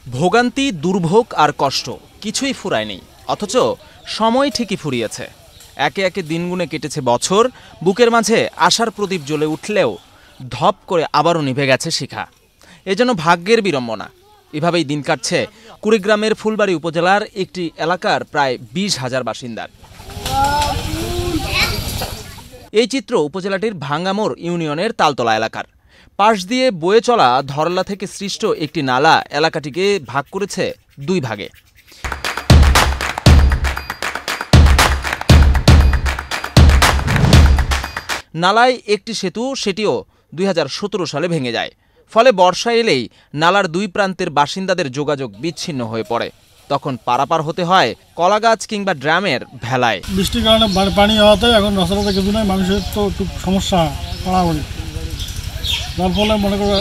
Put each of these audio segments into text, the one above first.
ভোগান্তি, দুর্ভোগ আর কষ্ট কিছুই ফুরায়নি, অথচ সময় ঠিকই ফুরিয়েছে। একে একে দিনগুনে কেটেছে বছর, বুকের মাঝে আশার প্রদীপ জ্বলে উঠলেও ধপ করে আবারও নিভে গেছে শিখা। এ যেন ভাগ্যের বিড়ম্বনা। এভাবেই দিন কাটছে কুড়িগ্রামের ফুলবাড়ী উপজেলার একটি এলাকার প্রায় 20,000 বাসিন্দার। এই চিত্র উপজেলাটির ভাঙ্গামোড় ইউনিয়নের তালতলা এলাকার। পাশ দিয়ে বয়ে চলা ধরলা থেকে সৃষ্ট একটি নালা এলাকাটিকে ভাগ করেছে দুই ভাগে। নালায় একটি সেতু, সেটিও 2017 সালে ভেঙে যায়। ফলে বর্ষা এলেই নালার দুই প্রান্তের বাসিন্দাদের যোগাযোগ বিচ্ছিন্ন হয়ে পড়ে। তখন পারাপার হতে হয় কলাগাছ কিংবা ড্রামের ভেলায়। বৃষ্টির কারণে পানি হওয়াতে এখন রাস্তাঘাটে কিছু নয়, মানুষের তো একটু সমস্যা পড়াপড়ি। যার ফলে মনে করো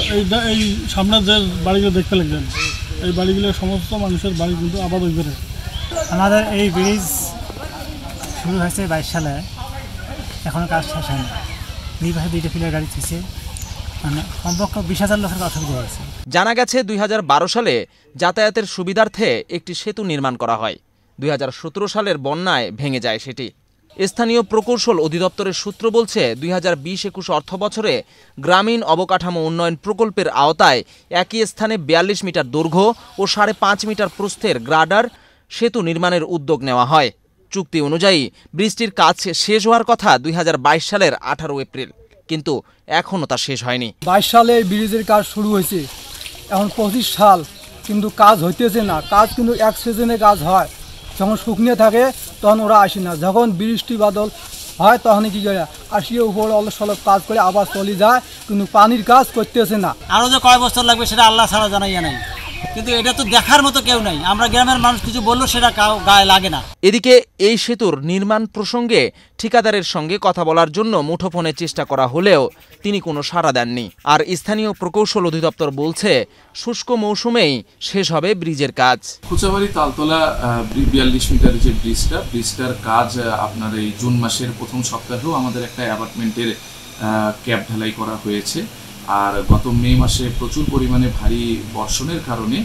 এই সামনে যে বাড়িগুলো দেখতে লাগছেন, এই বাড়িগুলোর সমস্ত মানুষের বাড়ি কিন্তু আবাদ হয়ে গেছে। আমাদের এই ব্রিজ শুরু হয়েছে 22 সালে, এখনও কাজ শেষ হয়নি। দুই পাশে দুইটা ফিলার গাড়ি ছিঁচে মানে কমপক্ষে 20,000 লোকের অসুবিধা হয়েছে। জানা গেছে 2012 সালে যাতায়াতের সুবিধার্থে একটি সেতু নির্মাণ করা হয়। 2017 সালের বন্যায় ভেঙে যায় সেটি। স্থানীয় প্রকৌশল অধিদপ্তরের সূত্র বলছে 2020-21 অর্থ বছরে গ্রামীণ অবকাঠামো উন্নয়ন প্রকল্পের আওতায় একই স্থানে 42 মিটার দৈর্ঘ্য ও 5.5 মিটার প্রস্থের গ্রাডার সেতু নির্মাণের উদ্যোগ নেওয়া হয়। চুক্তি অনুযায়ী ব্রিজটির কাজ শেষ হওয়ার কথা 2022 সালের 18 এপ্রিল, কিন্তু এখনও তা শেষ হয়নি। 22 সালে ব্রিজের কাজ শুরু হয়েছে, এখন 25 সাল কিন্তু কাজ হইতেছে না। কাজ কিন্তু এক সিজনে কাজ হয়, যখন শুকনো থাকে তখন ওরা আসে না। যখন বৃষ্টি বাদল হয় তখন কি করে আসিয়ে উপর অলস সলপ কাজ করে আবার চলে যায়, কিন্তু পানির কাজ করতেছে না। আরও যে কয় বছর লাগবে সেটা আল্লাহ ছাড়া জানাইয়া নাই, কিন্তু এটা তো দেখার মতো কেউ নাই। আমরা গ্রামের মানুষ কিছু বললেও সেটা গায়ে লাগে না। এদিকে এই সেতুর নির্মাণ প্রসঙ্গে ঠিকাদারের সঙ্গে কথা বলার জন্য মুঠোফোনে চেষ্টা করা হলেও তিনি কোনো সাড়া দেননি। আর স্থানীয় প্রকৌশল অধিদপ্তর বলছে শুষ্ক মৌসুমেই শেষ হবে ব্রিজের কাজ। কুচাবাড়ি তালতলা 42 মিটারের যে ব্রিজটার কাজ আপনার এই জুন মাসের প্রথম সপ্তাহেও আমাদের একটা অ্যাপার্টমেন্টের ক্যাপ ঢালাই করা হয়েছে। আর গত মে মাসে প্রচুর পরিমাণে ভারী বর্ষণের কারণে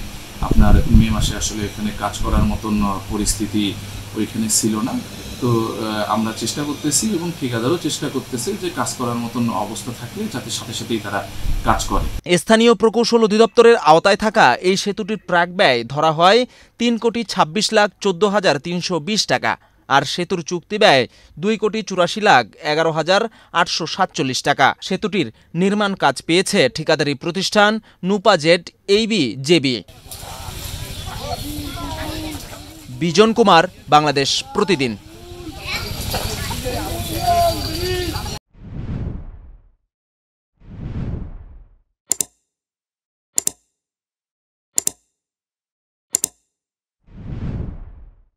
আপনার মে মাসে আসলে এখানে কাজ করার মতন পরিস্থিতি ওইখানে ছিল না। তো আমরা চেষ্টা করতেছি এবং ঠিকাদারও চেষ্টা করতেছে যে কাজ করার মতন অবস্থা থাকলে যাতে সাথে সাথেই তারা কাজ করে। স্থানীয় প্রকৌশল অধিদপ্তরের আওতায় থাকা এই সেতুটির প্রাক ব্যয় ধরা হয় 3,26,14,320 টাকা, আর সেতুর চুক্তি ব্যয় 2,84,11,847 টাকা। সেতুটির নির্মাণ কাজ পেয়েছে ঠিকাদারি প্রতিষ্ঠান নুপা Z AB JB. Bijan Kumar, Bangladesh প্রতিদিন।